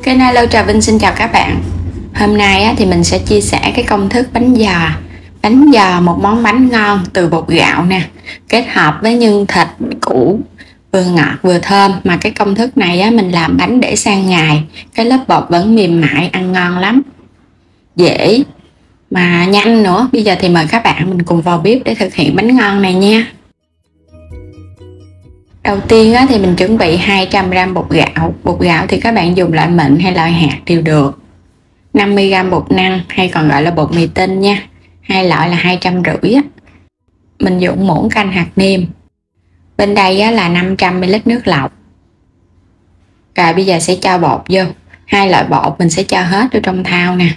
Kênh Hello Trà Vinh xin chào các bạn. Hôm nay thì mình sẽ chia sẻ cái công thức bánh giò. Bánh giò một món bánh ngon từ bột gạo nè, kết hợp với nhân thịt củ, vừa ngọt vừa thơm. Mà cái công thức này mình làm bánh để sang ngày, cái lớp bột vẫn mềm mại, ăn ngon lắm, dễ mà nhanh nữa. Bây giờ thì mời các bạn mình cùng vào bếp để thực hiện bánh ngon này nha. Đầu tiên thì mình chuẩn bị 200g bột gạo. Bột gạo thì các bạn dùng loại mịn hay loại hạt đều được. 50g bột năng hay còn gọi là bột mì tinh nha. Hai loại là 250. Mình dùng muỗng canh hạt nêm. Bên đây là 500ml nước lọc. Rồi bây giờ sẽ cho bột vô. Hai loại bột mình sẽ cho hết vô trong thau nè.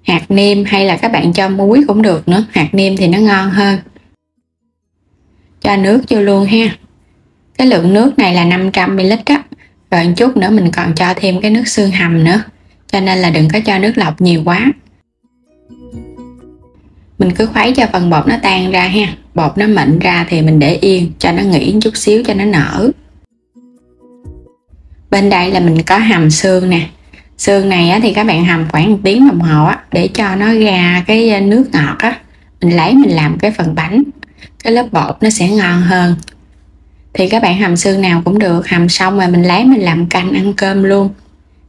Hạt nêm hay là các bạn cho muối cũng được nữa. Hạt nêm thì nó ngon hơn. Cho nước vô luôn ha. Cái lượng nước này là 500ml á. Rồi một chút nữa mình còn cho thêm cái nước xương hầm nữa. Cho nên là đừng có cho nước lọc nhiều quá. Mình cứ khuấy cho phần bột nó tan ra ha. Bột nó mịn ra thì mình để yên cho nó nghỉ chút xíu cho nó nở. Bên đây là mình có hầm xương nè. Xương này thì các bạn hầm khoảng 1 tiếng đồng hồ để cho nó ra cái nước ngọt á. Mình lấy mình làm cái phần bánh. Cái lớp bột nó sẽ ngon hơn. Thì các bạn hầm xương nào cũng được. Hầm xong rồi mình lấy mình làm canh ăn cơm luôn.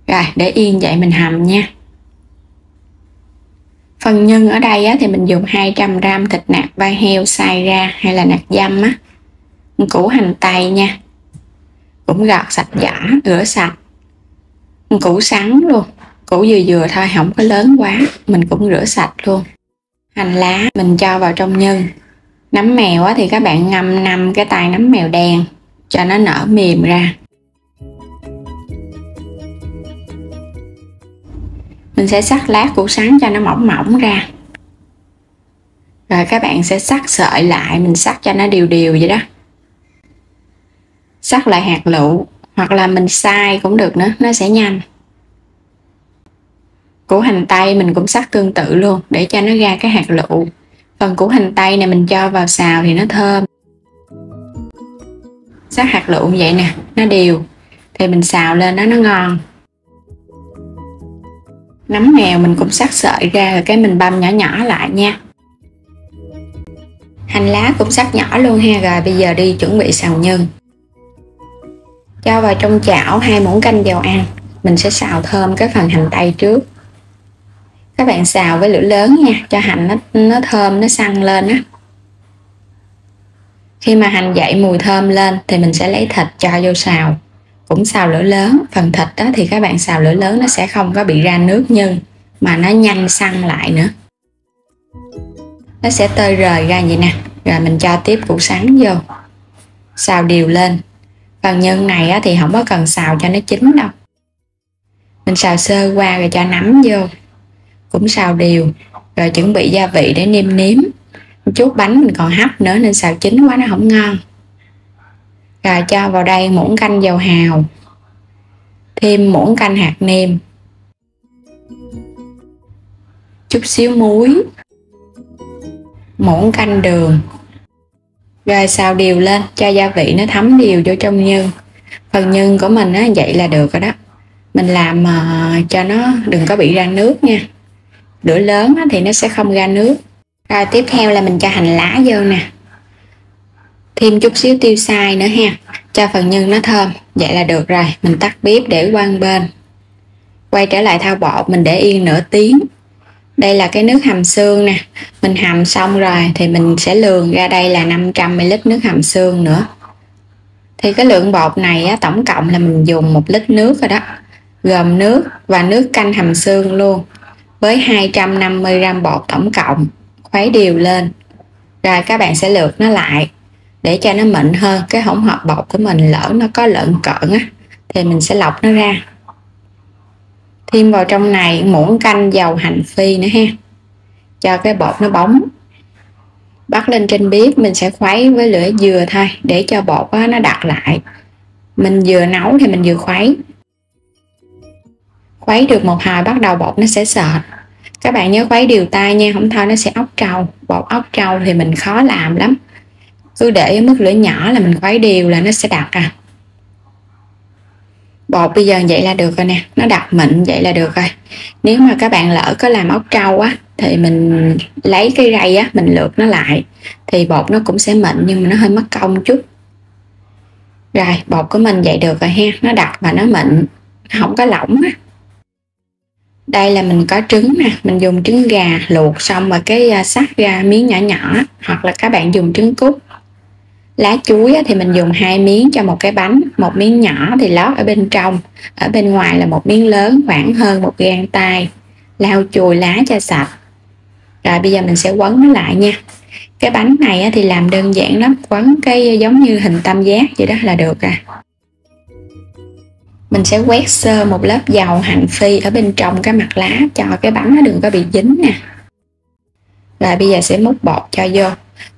Rồi để yên vậy mình hầm nha. Phần nhân ở đây thì mình dùng 200g thịt nạc vai heo xay ra hay là nạc dăm á. Củ hành tây nha. Cũng gọt sạch vỏ, rửa sạch. Củ sắn luôn. Củ vừa vừa thôi, không có lớn quá. Mình cũng rửa sạch luôn. Hành lá mình cho vào trong nhân. Nấm mèo thì các bạn ngâm 5 cái tay nấm mèo đen cho nó nở mềm ra. Mình sẽ xắt lát củ sắn cho nó mỏng mỏng ra. Rồi các bạn sẽ xắt sợi lại, mình xắt cho nó đều đều vậy đó. Xắt lại hạt lựu hoặc là mình xay cũng được nữa, nó sẽ nhanh. Củ hành tây mình cũng xắt tương tự luôn để cho nó ra cái hạt lựu. Phần củ hành tây này mình cho vào xào thì nó thơm. Xắt hạt lựu như vậy nè, nó đều thì mình xào lên nó ngon. Nấm mèo mình cũng xắt sợi ra rồi cái mình băm nhỏ nhỏ lại nha. Hành lá cũng xắt nhỏ luôn ha. Rồi bây giờ đi chuẩn bị xào nhân. Cho vào trong chảo 2 muỗng canh dầu ăn. Mình sẽ xào thơm cái phần hành tây trước. Các bạn xào với lửa lớn nha, cho hành nó thơm, nó săn lên á. Khi mà hành dậy mùi thơm lên thì mình sẽ lấy thịt cho vô xào. Cũng xào lửa lớn. Phần thịt đó thì các bạn xào lửa lớn nó sẽ không có bị ra nước nhân mà nó nhanh săn lại nữa. Nó sẽ tơi rời ra vậy nè. Rồi mình cho tiếp củ sắn vô. Xào đều lên. Phần nhân này thì không có cần xào cho nó chín đâu. Mình xào sơ qua rồi cho nấm vô. Cũng xào đều. Rồi chuẩn bị gia vị để nêm nếm. Một chút bánh mình còn hấp nữa nên xào chín quá nó không ngon. Rồi cho vào đây muỗng canh dầu hào. Thêm muỗng canh hạt nêm. Chút xíu muối. Muỗng canh đường. Rồi xào đều lên cho gia vị nó thấm đều vô trong nhân. Phần nhân của mình vậy là được rồi đó. Mình làm cho nó đừng có bị ra nước nha. Lửa lớn thì nó sẽ không ra nước. Rồi tiếp theo là mình cho hành lá vô nè. Thêm chút xíu tiêu xay nữa ha. Cho phần nhân nó thơm. Vậy là được rồi. Mình tắt bếp để qua một bên. Quay trở lại thau bột mình để yên nửa tiếng. Đây là cái nước hầm xương nè. Mình hầm xong rồi thì mình sẽ lường ra đây là 500ml nước hầm xương nữa. Thì cái lượng bột này tổng cộng là mình dùng 1 lít nước rồi đó. Gồm nước và nước canh hầm xương luôn. Với 250g bột tổng cộng. Khuấy đều lên. Rồi các bạn sẽ lượt nó lại để cho nó mịn hơn. Cái hỗn hợp bột của mình lỡ nó có lợn cợn thì mình sẽ lọc nó ra. Thêm vào trong này muỗng canh dầu hành phi nữa ha. Cho cái bột nó bóng. Bắt lên trên bếp mình sẽ khuấy với lửa vừa thôi để cho bột nó đặc lại. Mình vừa nấu thì mình vừa khuấy. Khuấy được một hồi bắt đầu bột nó sẽ sệt. Các bạn nhớ khuấy đều tay nha, không thôi nó sẽ ốc trâu. Bột ốc trâu thì mình khó làm lắm. Cứ để ở mức lửa nhỏ là mình khuấy đều là nó sẽ đặc Bột bây giờ vậy là được rồi nè, nó đặc mịn vậy là được rồi. Nếu mà các bạn lỡ có làm ốc trâu á thì mình lấy cái rây á mình lượt nó lại thì bột nó cũng sẽ mịn, nhưng mà nó hơi mất công chút. Rồi bột của mình vậy được rồi ha, nó đặc và nó mịn, không có lỏng á. Đây là mình có trứng nè, mình dùng trứng gà luộc xong rồi cái xắt ra miếng nhỏ nhỏ, hoặc là các bạn dùng trứng cút. Lá chuối thì mình dùng 2 miếng cho một cái bánh, một miếng nhỏ thì lót ở bên trong, ở bên ngoài là một miếng lớn khoảng hơn 1 gang tay. Lau chùi lá cho sạch. Rồi bây giờ mình sẽ quấn nó lại nha. Cái bánh này thì làm đơn giản lắm, quấn cái giống như hình tam giác vậy đó là được à. Mình sẽ quét sơ một lớp dầu hành phi ở bên trong cái mặt lá cho cái bánh nó đừng có bị dính nè. Rồi bây giờ sẽ múc bột cho vô.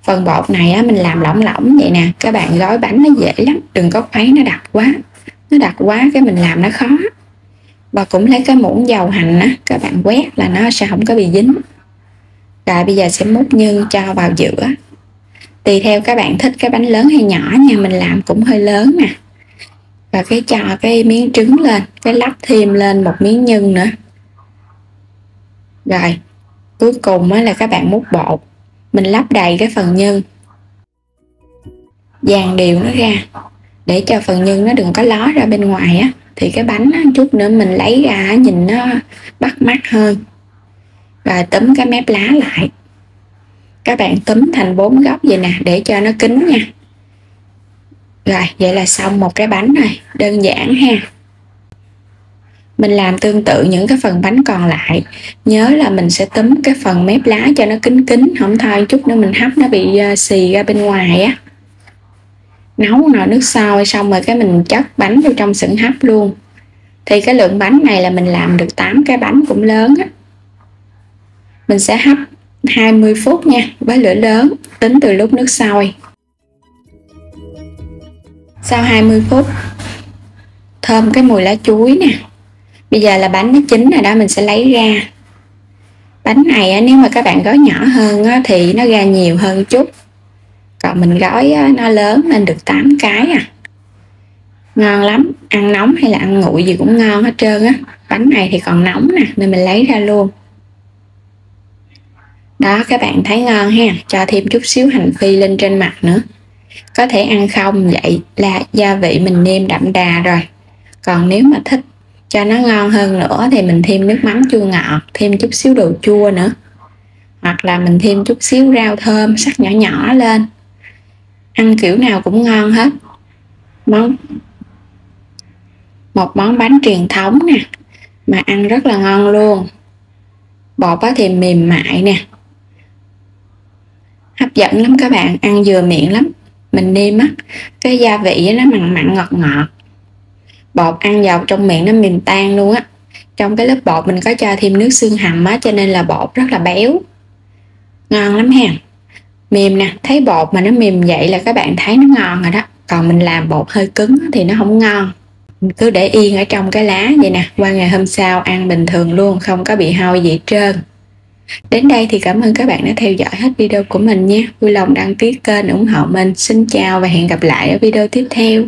Phần bột này mình làm lỏng lỏng vậy nè, các bạn gói bánh nó dễ lắm, đừng có khuấy nó đặc quá. Nó đặc quá cái mình làm nó khó. Và cũng lấy cái muỗng dầu hành các bạn quét là nó sẽ không có bị dính. Rồi bây giờ sẽ múc nhân cho vào giữa. Tùy theo các bạn thích cái bánh lớn hay nhỏ nha, mình làm cũng hơi lớn nè. Và cái cho cái miếng trứng lên, cái lắp thêm lên một miếng nhân nữa. Rồi cuối cùng là các bạn múc bột, mình lắp đầy cái phần nhân, dàn đều nó ra để cho phần nhân nó đừng có ló ra bên ngoài á, thì cái bánh chút nữa mình lấy ra nhìn nó bắt mắt hơn. Rồi túm cái mép lá lại, các bạn túm thành 4 góc vậy nè để cho nó kín nha. Rồi vậy là xong một cái bánh này, đơn giản ha. Mình làm tương tự những cái phần bánh còn lại, nhớ là mình sẽ túm cái phần mép lá cho nó kín kín, không thôi chút nữa mình hấp nó bị xì ra bên ngoài á. Nấu nồi nước sôi xong rồi cái mình chất bánh vô trong sừng hấp luôn. Thì cái lượng bánh này là mình làm được 8 cái bánh cũng lớn á. Mình sẽ hấp 20 phút nha, với lửa lớn, tính từ lúc nước sôi. Sau 20 phút thơm cái mùi lá chuối nè. Bây giờ là bánh nó chín rồi đó, mình sẽ lấy ra. Bánh này nếu mà các bạn gói nhỏ hơn thì nó ra nhiều hơn chút. Còn mình gói nó lớn nên được 8 cái à. Ngon lắm, ăn nóng hay là ăn nguội gì cũng ngon hết trơn á. Bánh này thì còn nóng nè nên mình lấy ra luôn. Đó các bạn thấy ngon ha, cho thêm chút xíu hành phi lên trên mặt nữa. Có thể ăn không, vậy là gia vị mình nêm đậm đà rồi. Còn nếu mà thích cho nó ngon hơn nữa thì mình thêm nước mắm chua ngọt, thêm chút xíu đồ chua nữa. Hoặc là mình thêm chút xíu rau thơm sắc nhỏ nhỏ lên. Ăn kiểu nào cũng ngon hết. Một món bánh truyền thống nè, mà ăn rất là ngon luôn. Bột thì mềm mại nè, hấp dẫn lắm các bạn, ăn vừa miệng lắm. Mình nêm cái gia vị nó mặn mặn ngọt ngọt. Bột ăn vào trong miệng nó mềm tan luôn á. Trong cái lớp bột mình có cho thêm nước xương hầm cho nên là bột rất là béo. Ngon lắm ha. Mềm nè, thấy bột mà nó mềm vậy là các bạn thấy nó ngon rồi đó. Còn mình làm bột hơi cứng thì nó không ngon. Mình cứ để yên ở trong cái lá vậy nè, qua ngày hôm sau ăn bình thường luôn, không có bị hôi gì hết trơn. Đến đây thì cảm ơn các bạn đã theo dõi hết video của mình nha. Vui lòng đăng ký kênh ủng hộ mình. Xin chào và hẹn gặp lại ở video tiếp theo.